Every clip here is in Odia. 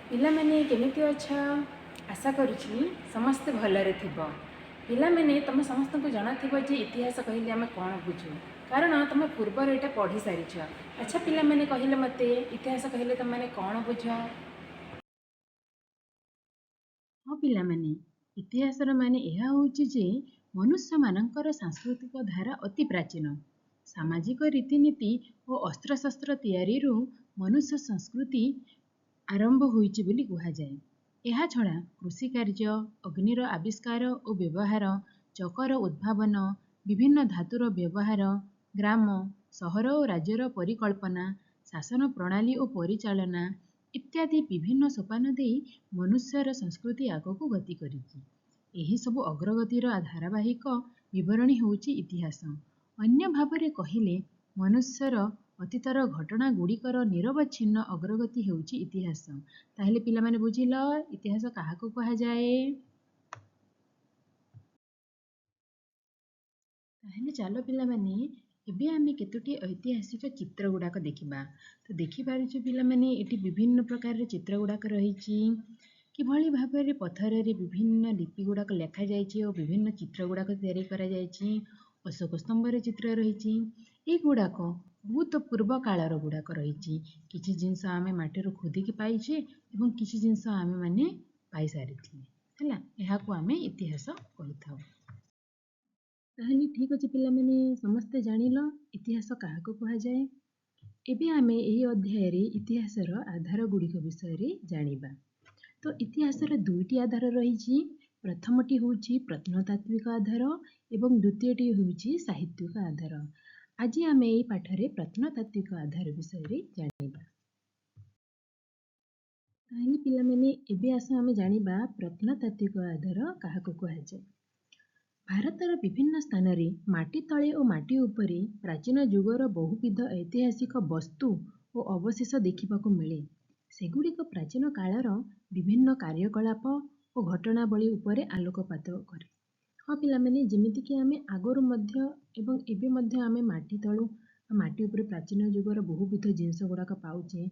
ପିଲାମାନେ କେମିତି ଅଛ? ଆଶା କରୁଛି ସମସ୍ତେ ଭଲରେ ଥିବ। ପିଲାମାନେ ତମେ ସମସ୍ତଙ୍କୁ ଜଣାଥିବ ଯେ ଇତିହାସ କହିଲେ ଆମେ କ'ଣ ବୁଝୁ, କାରଣ ତମେ ପୂର୍ବରୁ ଏଇଟା ପଢ଼ି ସାରିଛ। ଆଚ୍ଛା ପିଲାମାନେ କହିଲେ ମୋତେ ଇତିହାସ କହିଲେ ତମେମାନେ କ'ଣ ବୁଝ? ହଁ ପିଲାମାନେ, ଇତିହାସର ମାନେ ଏହା ହେଉଛି ଯେ ମନୁଷ୍ୟମାନଙ୍କର ସାଂସ୍କୃତିକ ଧାରା ଅତି ପ୍ରାଚୀନ। ସାମାଜିକ ରୀତିନୀତି ଓ ଅସ୍ତ୍ରଶସ୍ତ୍ର ତିଆରିରୁ ମନୁଷ୍ୟ ସଂସ୍କୃତି ଆରମ୍ଭ ହୋଇଛି ବୋଲି କୁହାଯାଏ। ଏହାଛଡ଼ା କୃଷିକାର୍ଯ୍ୟ, ଅଗ୍ନିର ଆବିଷ୍କାର ଓ ବ୍ୟବହାର, ଚକର ଉଦ୍ଭାବନ, ବିଭିନ୍ନ ଧାତୁର ବ୍ୟବହାର, ଗ୍ରାମ, ସହର ଓ ରାଜ୍ୟର ପରିକଳ୍ପନା, ଶାସନ ପ୍ରଣାଳୀ ଓ ପରିଚାଳନା ଇତ୍ୟାଦି ବିଭିନ୍ନ ସୋପାନ ଦେଇ ମନୁଷ୍ୟର ସଂସ୍କୃତି ଆଗକୁ ଗତି କରିଛି। ଏହିସବୁ ଅଗ୍ରଗତିର ଧାରାବାହିକ ବିବରଣୀ ହେଉଛି ଇତିହାସ। ଅନ୍ୟ ଭାବରେ କହିଲେ ମନୁଷ୍ୟର ଅତୀତର ଘଟଣା ଗୁଡ଼ିକର ନିରବଚ୍ଛିନ୍ନ ଅଗ୍ରଗତି ହେଉଛି ଇତିହାସ। ତାହେଲେ ପିଲାମାନେ ବୁଝିଲ ଇତିହାସ କାହାକୁ କୁହାଯାଏ? ତାହେଲେ ଚାଲ ପିଲାମାନେ ଏବେ ଆମେ କେତୋଟି ଐତିହାସିକ ଚିତ୍ର ଗୁଡ଼ାକ ଦେଖିବା। ତ ଦେଖିପାରୁଛୁ ପିଲାମାନେ ଏଠି ବିଭିନ୍ନ ପ୍ରକାରର ଚିତ୍ର ଗୁଡ଼ାକ ରହିଛି। କିଭଳି ଭାବରେ ପଥରରେ ବିଭିନ୍ନ ଲିପି ଗୁଡ଼ାକ ଲେଖାଯାଇଛି ଓ ବିଭିନ୍ନ ଚିତ୍ର ଗୁଡ଼ାକ ତିଆରି କରାଯାଇଛି। ଅଶୋକ ସ୍ତମ୍ଭର ଚିତ୍ର ରହିଛି। ଏଗୁଡ଼ାକ ବହୁତ ପୂର୍ବ କାଳର ଗୁଡ଼ାକ ରହିଛି। କିଛି ଜିନିଷ ଆମେ ମାଟିରୁ ଖୋଦିକି ପାଇଛେ ଏବଂ କିଛି ଜିନିଷ ଆମେମାନେ ପାଇସାରିଥିଲେ ହେଲା, ଏହାକୁ ଆମେ ଇତିହାସ କହିଥାଉ। ତାହେଲେ ଠିକ୍ ଅଛି ପିଲାମାନେ, ସମସ୍ତେ ଜାଣିଲ ଇତିହାସ କାହାକୁ କୁହାଯାଏ। ଏବେ ଆମେ ଏହି ଅଧ୍ୟାୟରେ ଇତିହାସର ଆଧାର ଗୁଡ଼ିକ ବିଷୟରେ ଜାଣିବା। ତ ଇତିହାସର ଦୁଇଟି ଆଧାର ରହିଛି। ପ୍ରଥମଟି ହେଉଛି ପ୍ରତ୍ନତାତ୍ତ୍ୱିକ ଆଧାର ଏବଂ ଦ୍ୱିତୀୟଟି ହେଉଛି ସାହିତ୍ୟିକ ଆଧାର। ଆଜି ଆମେ ଏହି ପାଠରେ ପ୍ରତ୍ନତାତ୍ତ୍ୱିକ ଆଧାର ବିଷୟରେ ଜାଣିବା। ତାହେଲେ ପିଲାମାନେ ଏବେ ଆସ ଆମେ ଜାଣିବା ପ୍ରତ୍ନତାତ୍ତ୍ୱିକ ଆଧାର କାହାକୁ କୁହାଯାଏ। ଭାରତର ବିଭିନ୍ନ ସ୍ଥାନରେ ମାଟି ତଳେ ଓ ମାଟି ଉପରେ ପ୍ରାଚୀନ ଯୁଗର ବହୁବିଧ ଐତିହାସିକ ବସ୍ତୁ ଓ ଅବଶେଷ ଦେଖିବାକୁ ମିଳେ। ସେଗୁଡ଼ିକ ପ୍ରାଚୀନ କାଳର ବିଭିନ୍ନ କାର୍ଯ୍ୟକଳାପ ଓ ଘଟଣାବଳୀ ଉପରେ ଆଲୋକପାତ କରେ। ହଁ ପିଲାମାନେ, ଯେମିତିକି ଆମେ ଆଗରୁ ମଧ୍ୟ ଏବଂ ଏବେ ମଧ୍ୟ ଆମେ ମାଟି ତଳୁ ମାଟି ଉପରେ ପ୍ରାଚୀନ ଯୁଗର ବହୁବିଧ ଜିନିଷ ଗୁଡ଼ାକ ପାଉଛେ।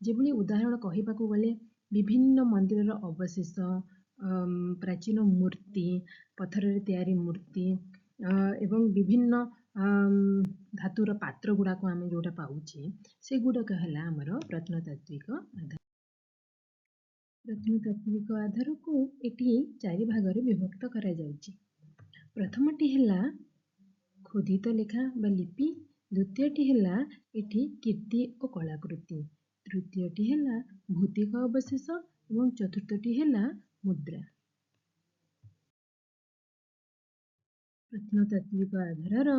ଯେଭଳି ଉଦାହରଣ କହିବାକୁ ଗଲେ ବିଭିନ୍ନ ମନ୍ଦିରର ଅବଶେଷ, ପ୍ରାଚୀନ ମୂର୍ତ୍ତି, ପଥରରେ ତିଆରି ମୂର୍ତ୍ତି ଏବଂ ବିଭିନ୍ନ ଧାତୁର ପାତ୍ର ଗୁଡ଼ାକ ଆମେ ଯେଉଁଟା ପାଉଛେ ସେଗୁଡ଼ାକ ହେଲା ଆମର ପ୍ରତ୍ନତାତ୍ତ୍ୱିକ ଆଧାର। ପ୍ରତ୍ନତାତ୍ତ୍ୱିକ ଆଧାରକୁ ଏଠି ଚାରି ଭାଗରେ ବିଭକ୍ତ କରାଯାଉଛି। ପ୍ରଥମଟି ହେଲା ଖୋଦିତ ଲେଖା ବା ଲିପି, ଦ୍ୱିତୀୟଟି ହେଲା ଏଠି କୀର୍ତ୍ତି ଓ କଳାକୃତି, ତୃତୀୟଟି ହେଲା ଭୌତିକ ଅବଶେଷ ଏବଂ ଚତୁର୍ଥଟି ହେଲା ମୁଦ୍ରା। ପ୍ରତ୍ନତାତ୍ତ୍ୱିକ ଆଧାରର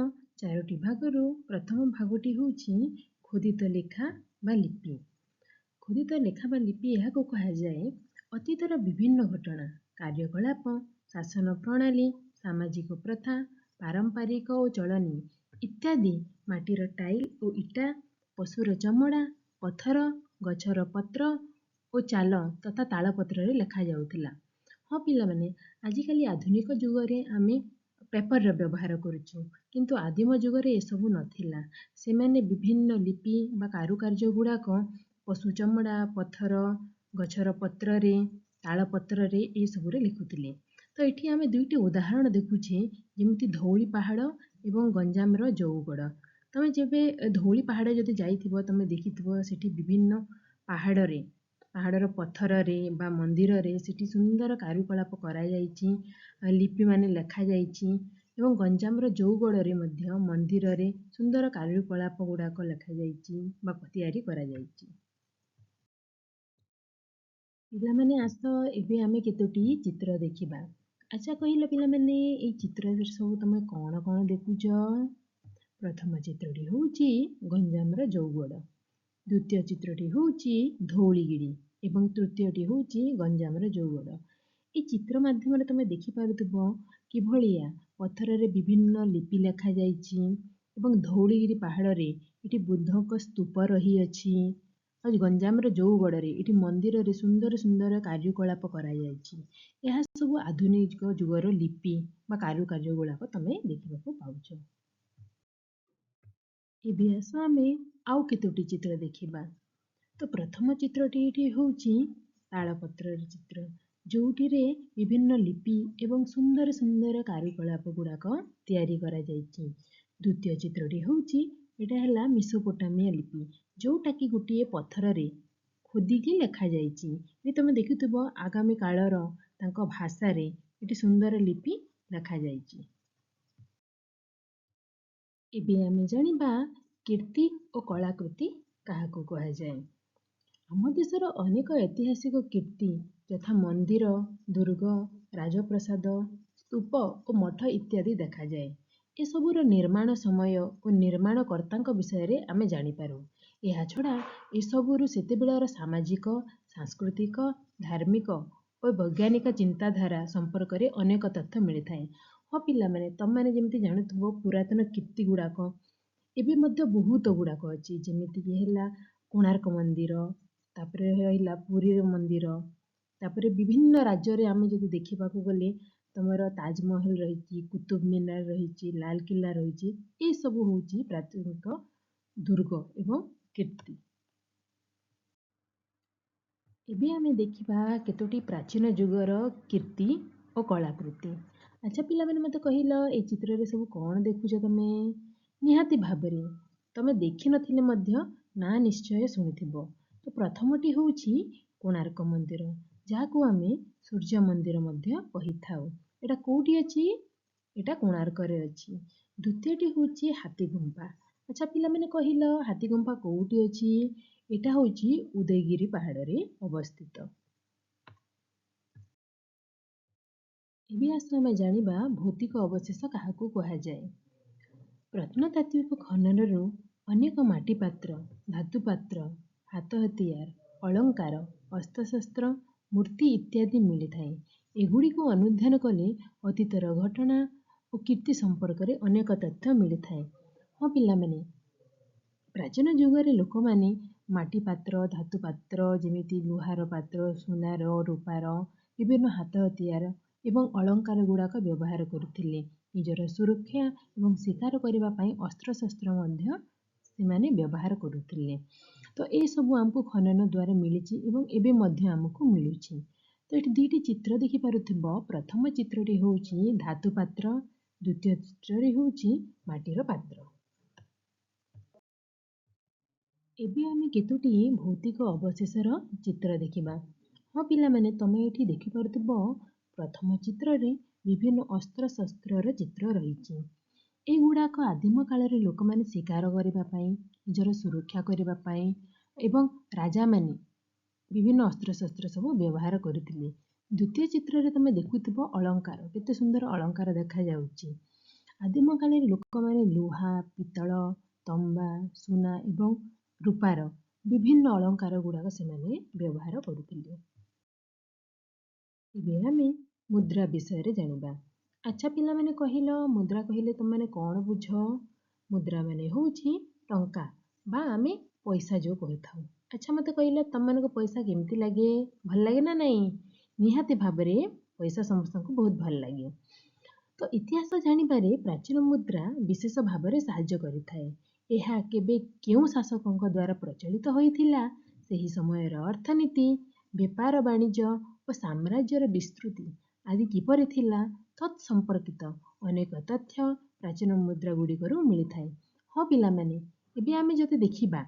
ଚାରୋଟି ଭାଗରୁ ପ୍ରଥମ ଭାଗଟି ହେଉଛି ଖୋଦିତ ଲେଖା ବା ଲିପି। ଖୋଦିତ ଲେଖା ବା ଲିପି ଏହାକୁ କୁହାଯାଏ ଅତୀତର ବିଭିନ୍ନ ଘଟଣା, କାର୍ଯ୍ୟକଳାପ, ଶାସନ ପ୍ରଣାଳୀ, ସାମାଜିକ ପ୍ରଥା, ପାରମ୍ପରିକ ଓ ଚଳଣି ଇତ୍ୟାଦି ମାଟିର ଟାଇଲ ଓ ଇଟା, ପଶୁର ଚମଡ଼ା, ପଥର, ଗଛର ପତ୍ର ଓ ଚାଲ ତଥା ତାଳପତ୍ରରେ ଲେଖାଯାଉଥିଲା। ହଁ ପିଲାମାନେ, ଆଜିକାଲି ଆଧୁନିକ ଯୁଗରେ ଆମେ ପେପରର ବ୍ୟବହାର କରୁଛୁ, କିନ୍ତୁ ଆଦିମ ଯୁଗରେ ଏସବୁ ନଥିଲା। ସେମାନେ ବିଭିନ୍ନ ଲିପି ବା କାରୁକାର୍ଯ୍ୟ ଗୁଡ଼ାକ ପଶୁ ଚମଡ଼ା, ପଥର, ଗଛର ପତ୍ରରେ, ତାଳପତ୍ରରେ ଏସବୁରେ ଲେଖୁଥିଲେ। ତ ଏଠି ଆମେ ଦୁଇଟି ଉଦାହରଣ ଦେଖୁଛେ, ଯେମିତି ଧଉଳି ପାହାଡ଼ ଏବଂ ଗଞ୍ଜାମର ଜଉଗଡ଼। ତମେ ଯେବେ ଧଉଳି ପାହାଡ଼ ଯଦି ଯାଇଥିବ ତମେ ଦେଖିଥିବ ସେଠି ବିଭିନ୍ନ ପାହାଡ଼ର ପଥରରେ ବା ମନ୍ଦିରରେ ସେଠି ସୁନ୍ଦର କାରୁକଳାପ କରାଯାଇଛି, ଲିପିମାନେ ଲେଖାଯାଇଛି ଏବଂ ଗଞ୍ଜାମର ଜଉଗଡ଼ରେ ମଧ୍ୟ ମନ୍ଦିରରେ ସୁନ୍ଦର କାରୁକଳାପ ଗୁଡ଼ାକ ଲେଖାଯାଇଛି ବା ତିଆରି କରାଯାଇଛି। ପିଲାମାନେ ଆସ ଏବେ ଆମେ କେତୋଟି ଚିତ୍ର ଦେଖିବା। ଆଚ୍ଛା କହିଲ ପିଲାମାନେ, ଏଇ ଚିତ୍ରରେ ସବୁ ତମେ କ'ଣ କ'ଣ ଦେଖୁଛ? ପ୍ରଥମ ଚିତ୍ରଟି ହେଉଛି ଗଞ୍ଜାମର ଜଉଗଡ଼, ଦ୍ୱିତୀୟ ଚିତ୍ରଟି ହେଉଛି ଧଉଳିଗିରି ଏବଂ ତୃତୀୟଟି ହେଉଛି ଗଞ୍ଜାମର ଜଉଗଡ଼। এই ଚିତ୍ର ମାଧ୍ୟମରେ ତମେ ଦେଖିପାରୁଥିବ କିଭଳିଆ ପଥରରେ ବିଭିନ୍ନ ଲିପି ଲେଖାଯାଇଛି ଏବଂ ଧଉଳିଗିରି ପାହାଡ଼ରେ ଏଠି ବୁଦ୍ଧଙ୍କ ସ୍ତୂପ ରହିଅଛି। ଆଉ ଗଞ୍ଜାମର ଜଉଗଡ଼ରେ ଏଠି ମନ୍ଦିରରେ ସୁନ୍ଦର ସୁନ୍ଦର କାର୍ଯ୍ୟକଳାପ କରାଯାଇଛି। ଏହା ସବୁ ଆଧୁନିକ ଯୁଗର ଲିପି ବା କାରୁକାର୍ଯ୍ୟ ଗୁଡ଼ାକ ତମେ ଦେଖିବାକୁ ପାଉଛ। ଏବେ ଆସ ଆମେ ଆଉ କେତୋଟି ଚିତ୍ର ଦେଖିବା। ତ ପ୍ରଥମ ଚିତ୍ରଟି ଏଠି ହେଉଛି ତାଳପତ୍ରର ଚିତ୍ର, ଯେଉଁଥିରେ ବିଭିନ୍ନ ଲିପି ଏବଂ ସୁନ୍ଦର ସୁନ୍ଦର କାରୁକଳାପ ଗୁଡ଼ାକ ତିଆରି କରାଯାଇଛି। ଦ୍ୱିତୀୟ ଚିତ୍ରଟି ହେଉଛି ଏଇଟା ହେଲା ମିସୋପୋଟାମିଆ ଲିପି, ଯେଉଁଟାକି ଗୋଟିଏ ପଥରରେ ଖୋଦିକି ଲେଖାଯାଇଛି। ବି ତମେ ଦେଖୁଥିବ ଆଗାମୀ କାଳର ତାଙ୍କ ଭାଷାରେ ଏଠି ସୁନ୍ଦର ଲିପି ଲେଖାଯାଇଛି। ଏବେ ଆମେ ଜାଣିବା କୀର୍ତ୍ତି ଓ କଳାକୃତି କାହାକୁ କୁହାଯାଏ। ଆମ ଦେଶର ଅନେକ ଐତିହାସିକ କୀର୍ତ୍ତି ଯଥା ମନ୍ଦିର, ଦୁର୍ଗ, ରାଜପ୍ରସାଦ, ସ୍ତୂପ ଓ ମଠ ଇତ୍ୟାଦି ଦେଖାଯାଏ। ଏସବୁର ନିର୍ମାଣ ସମୟ ଓ ନିର୍ମାଣକର୍ତ୍ତାଙ୍କ ବିଷୟରେ ଆମେ ଜାଣିପାରୁ। ଏହାଛଡ଼ା ଏସବୁରୁ ସେତେବେଳର ସାମାଜିକ, ସାଂସ୍କୃତିକ, ଧାର୍ମିକ ଓ ବୈଜ୍ଞାନିକ ଚିନ୍ତାଧାରା ସମ୍ପର୍କରେ ଅନେକ ତଥ୍ୟ ମିଳିଥାଏ। ହଁ ପିଲାମାନେ, ତମମାନେ ଯେମିତି ଜାଣୁଥିବ ପୁରାତନ କୀର୍ତ୍ତି ଗୁଡ଼ାକ ଏବେ ମଧ୍ୟ ବହୁତ ଗୁଡ଼ାକ ଅଛି। ଯେମିତିକି ହେଲା କୋଣାର୍କ ମନ୍ଦିର, ତାପରେ ରହିଲା ପୁରୀର ମନ୍ଦିର, ତାପରେ ବିଭିନ୍ନ ରାଜ୍ୟରେ ଆମେ ଯଦି ଦେଖିବାକୁ ଗଲେ ତମର ତାଜମହଲ ରହିଛି, କୁତୁବ ମିନାର ରହିଛି, ଲାଲକିଲ୍ଲା ରହିଛି। ଏସବୁ ହେଉଛି ପ୍ରାଥମିକ ଦୁର୍ଗ ଏବଂ କୀର୍ତ୍ତି। ଏବେ ଆମେ ଦେଖିବା କେତୋଟି ପ୍ରାଚୀନ ଯୁଗର କୀର୍ତ୍ତି ଓ କଳାକୃତି। ଆଚ୍ଛା ପିଲାମାନେ, ମୋତେ କହିଲ ଏଇ ଚିତ୍ରରେ ସବୁ କ'ଣ ଦେଖୁଛ ତମେ? ନିହାତି ଭାବରେ ତମେ ଦେଖିନଥିଲେ ମଧ୍ୟ ନାଁ ନିଶ୍ଚୟ ଶୁଣିଥିବ। ତ ପ୍ରଥମଟି ହେଉଛି କୋଣାର୍କ ମନ୍ଦିର, ଯାହାକୁ ଆମେ ସୂର୍ଯ୍ୟ ମନ୍ଦିର ମଧ୍ୟ କହିଥାଉ। ଏଇଟା କୋଉଠି ଅଛି? ଏଇଟା କୋଣାର୍କରେ ଅଛି। ଦ୍ୱିତୀୟଟି ହେଉଛି ହାତୀଗୁମ୍ଫା। ଆଚ୍ଛା ପିଲାମାନେ କହିଲ ହାତୀଗୁମ୍ଫା କୋଉଠି ଅଛି? ଏଇଟା ହେଉଛି ଉଦୟଗିରି ପାହାଡ଼ରେ ଅବସ୍ଥିତ। ଏବେ ଆସ ଆମେ ଜାଣିବା ଭୌତିକ ଅବଶେଷ କାହାକୁ କୁହାଯାଏ। ପ୍ରତ୍ନତାତ୍ତ୍ୱିକ ଖନନରୁ ଅନେକ ମାଟି ପାତ୍ର, ଧାତୁ ପାତ୍ର, ହାତ ହତିଆର, ଅଳଙ୍କାର, ଅସ୍ତ୍ରଶସ୍ତ୍ର, ମୂର୍ତ୍ତି ଇତ୍ୟାଦି ମିଳିଥାଏ। ଏଗୁଡ଼ିକୁ ଅନୁଧ୍ୟାନ କଲେ ଅତୀତର ଘଟଣା ଓ କୀର୍ତ୍ତି ସମ୍ପର୍କରେ ଅନେକ ତଥ୍ୟ ମିଳିଥାଏ। ହଁ ପିଲାମାନେ, ପ୍ରାଚୀନ ଯୁଗରେ ଲୋକମାନେ ମାଟି ପାତ୍ର, ଧାତୁ ପାତ୍ର, ଯେମିତି ଲୁହାର ପାତ୍ର, ସୁନାର, ରୂପାର, ବିଭିନ୍ନ ହାତ ହତିଆର ଏବଂ ଅଳଙ୍କାର ଗୁଡ଼ାକ ବ୍ୟବହାର କରୁଥିଲେ। ନିଜର ସୁରକ୍ଷା ଏବଂ ଶିକାର କରିବା ପାଇଁ ଅସ୍ତ୍ରଶସ୍ତ୍ର ମଧ୍ୟ ସେମାନେ ବ୍ୟବହାର କରୁଥିଲେ। ତ ଏସବୁ ଆମକୁ ଖନନ ଦ୍ୱାରା ମିଳିଛି ଏବଂ ଏବେ ମଧ୍ୟ ଆମକୁ ମିଳୁଛି। ତ ଏଠି ଦୁଇଟି ଚିତ୍ର ଦେଖିପାରୁଥିବ। ପ୍ରଥମ ଚିତ୍ରଟି ହେଉଛି ଧାତୁ ପାତ୍ର, ଦ୍ୱିତୀୟ ଚିତ୍ରଟି ହେଉଛି ମାଟିର ପାତ୍ର। ଏବେ ଆମେ କେତୋଟି ଭୌତିକ ଅବଶେଷର ଚିତ୍ର ଦେଖିବା। ହଁ ପିଲାମାନେ, ତମେ ଏଠି ଦେଖିପାରୁଥିବ ପ୍ରଥମ ଚିତ୍ରରେ ବିଭିନ୍ନ ଅସ୍ତ୍ରଶସ୍ତ୍ରର ଚିତ୍ର ରହିଛି। ଏଗୁଡ଼ାକ ଆଦିମ କାଳରେ ଲୋକମାନେ ଶିକାର କରିବା ପାଇଁ, ନିଜର ସୁରକ୍ଷା କରିବା ପାଇଁ ଏବଂ ରାଜାମାନେ ବିଭିନ୍ନ ଅସ୍ତ୍ରଶସ୍ତ୍ର ସବୁ ବ୍ୟବହାର କରିଥିଲେ। ଦ୍ୱିତୀୟ ଚିତ୍ରରେ ତମେ ଦେଖୁଥିବ ଅଳଙ୍କାର, କେତେ ସୁନ୍ଦର ଅଳଙ୍କାର ଦେଖାଯାଉଛି। ଆଦିମ କାଳରେ ଲୋକମାନେ ଲୁହା, ପିତ୍ତଳ, ତମ୍ବା, ସୁନା ଏବଂ ରୂପାର ବିଭିନ୍ନ ଅଳଙ୍କାର ଗୁଡ଼ାକ ସେମାନେ ବ୍ୟବହାର କରୁଥିଲେ। ଏବେ ଆମେ ମୁଦ୍ରା ବିଷୟରେ ଜାଣିବା। ଆଚ୍ଛା ପିଲାମାନେ କହିଲ, ମୁଦ୍ରା କହିଲେ ତମମାନେ କ'ଣ ବୁଝ? ମୁଦ୍ରା ମାନେ ହେଉଛି ଟଙ୍କା ବା ଆମେ ପଇସା ଯୋଉ କହିଥାଉ। ଆଚ୍ଛା ମୋତେ କହିଲ, ତମମାନଙ୍କୁ ପଇସା କେମିତି ଲାଗେ? ଭଲ ଲାଗେ ନା ନାହିଁ? ନିହାତି ଭାବରେ ପଇସା ସମସ୍ତଙ୍କୁ ବହୁତ ଭଲ ଲାଗେ। ତ ଇତିହାସ ଜାଣିବାରେ ପ୍ରାଚୀନ ମୁଦ୍ରା ବିଶେଷ ଭାବରେ ସାହାଯ୍ୟ କରିଥାଏ। ଏହା କେବେ କେଉଁ ଶାସକଙ୍କ ଦ୍ୱାରା ପ୍ରଚଳିତ ହୋଇଥିଲା, ସେହି ସମୟର ଅର୍ଥନୀତି, ବେପାର ବାଣିଜ୍ୟ ଓ ସାମ୍ରାଜ୍ୟର ବିସ୍ତୃତି ଆଦି କିପରି ଥିଲା, ତତ୍ ସମ୍ପର୍କିତ ଅନେକ ତଥ୍ୟ ପ୍ରାଚୀନ ମୁଦ୍ରା ଗୁଡ଼ିକରୁ ମିଳିଥାଏ। ହଁ ପିଲାମାନେ, ଏବେ ଆମେ ଯଦି ଦେଖିବା,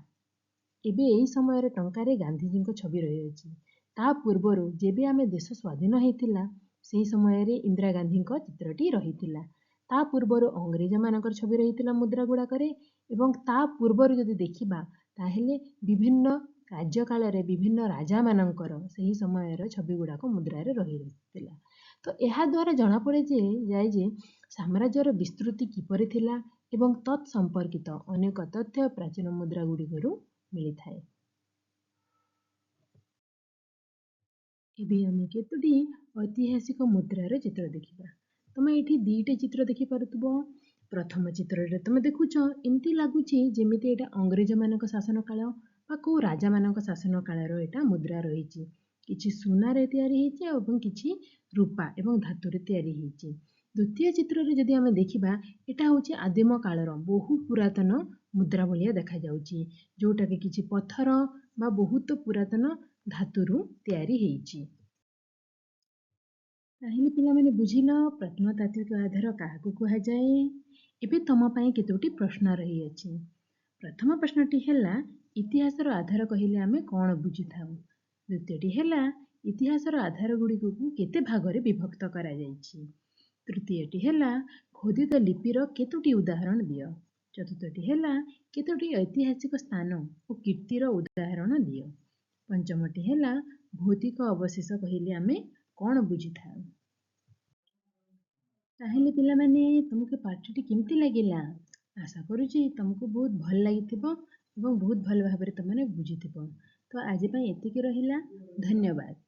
ଏବେ ଏହି ସମୟରେ ଟଙ୍କାରେ ଗାନ୍ଧିଜୀଙ୍କ ଛବି ରହିଅଛି। ତା ପୂର୍ବରୁ ଯେବେ ଆମେ ଦେଶ ସ୍ୱାଧୀନ ହେଇଥିଲା, ସେହି ସମୟରେ ଇନ୍ଦିରା ଗାନ୍ଧୀଙ୍କ ଚିତ୍ରଟି ରହିଥିଲା। ତା ପୂର୍ବରୁ ଅଂଗ୍ରେଜମାନଙ୍କର ଛବି ରହିଥିଲା ମୁଦ୍ରା ଗୁଡ଼ାକରେ ଏବଂ ତା ପୂର୍ବରୁ ଯଦି ଦେଖିବା ତାହେଲେ ବିଭିନ୍ନ ରାଜ୍ୟକାଳରେ ବିଭିନ୍ନ ରାଜାମାନଙ୍କର ସେହି ସମୟର ଛବି ଗୁଡ଼ାକ ମୁଦ୍ରାରେ ରହିଥିଲା। ତ ଏହା ଦ୍ୱାରା ଜଣାପଡ଼େ ଯାଏ ଯେ ସାମ୍ରାଜ୍ୟର ବିସ୍ତୃତି କିପରି ଥିଲା ଏବଂ ତତ୍ ସମ୍ପର୍କିତ ଅନେକ ତଥ୍ୟ ପ୍ରାଚୀନ ମୁଦ୍ରା ଗୁଡ଼ିକରୁ ମିଳିଥାଏ। ଏବେ ଆମେ କେତୋଟି ଐତିହାସିକ ମୁଦ୍ରାର ଚିତ୍ର ଦେଖିବା। ତମେ ଏଠି ଦୁଇଟି ଚିତ୍ର ଦେଖିପାରୁଥିବ। ପ୍ରଥମ ଚିତ୍ରରେ ତମେ ଦେଖୁଛ, ଏମିତି ଲାଗୁଛି ଯେମିତି ଏଇଟା ଅଂଗ୍ରେଜମାନଙ୍କ ଶାସନ କାଳ ବା କୋଉ ରାଜାମାନଙ୍କ ଶାସନ କାଳର ଏଇଟା ମୁଦ୍ରା ରହିଛି। କିଛି ସୁନାରେ ତିଆରି ହେଇଛି ଏବଂ କିଛି ରୂପା ଏବଂ ଧାତୁରେ ତିଆରି ହେଇଛି। ଦ୍ୱିତୀୟ ଚିତ୍ରରେ ଯଦି ଆମେ ଦେଖିବା, ଏଇଟା ହେଉଛି ଆଦିମ କାଳର ବହୁ ପୁରାତନ ମୁଦ୍ରା ଭଳିଆ ଦେଖାଯାଉଛି, ଯୋଉଟାକି କିଛି ପଥର ବା ବହୁତ ପୁରାତନ धातुरू तैयारी ହେଇଛି। ତାହେଲେ ପିଲାମାନେ ବୁଝିଲ ପ୍ରତ୍ନତାତ୍ତ୍ୱିକ ଆଧାର କାହାକୁ କୁହାଯାଏ? ଏବେ ତମ ପାଇଁ କେତୋଟି ପ୍ରଶ୍ନ ରହିଅଛି। ପ୍ରଥମ ପ୍ରଶ୍ନଟି ହେଲା ଇତିହାସର ଆଧାର କହିଲେ ଆମେ କ'ଣ ବୁଝିଥାଉ? ଦ୍ୱିତୀୟଟି ହେଲା ଇତିହାସର ଆଧାର ଗୁଡ଼ିକୁ କେତେ ଭାଗରେ ବିଭକ୍ତ କରାଯାଇଛି? ତୃତୀୟଟି ହେଲା ଖୋଦିତ ଲିପିର କେତୋଟି ଉଦାହରଣ ଦିଅ? ଚତୁର୍ଥଟି ହେଲା କେତୋଟି ଐତିହାସିକ ସ୍ଥାନ ଓ କୀର୍ତ୍ତିର ଉଦାହରଣ ଦିଅ? ପଞ୍ଚମଟି ହେଲା ଭୌତିକ ଅବଶେଷ କହିଲେ ଆମେ କ'ଣ ବୁଝିଥାଉ? ତାହେଲେ ପିଲାମାନେ ତମକୁ ପାଠଟି କେମିତି ଲାଗିଲା? ଆଶା କରୁଛି ତମକୁ ବହୁତ ଭଲ ଲାଗିଥିବ ଏବଂ ବହୁତ ଭଲ ଭାବରେ ତମେ ବୁଝିଥିବ। ତ ଆଜି ପାଇଁ ଏତିକି ରହିଲା। ଧନ୍ୟବାଦ।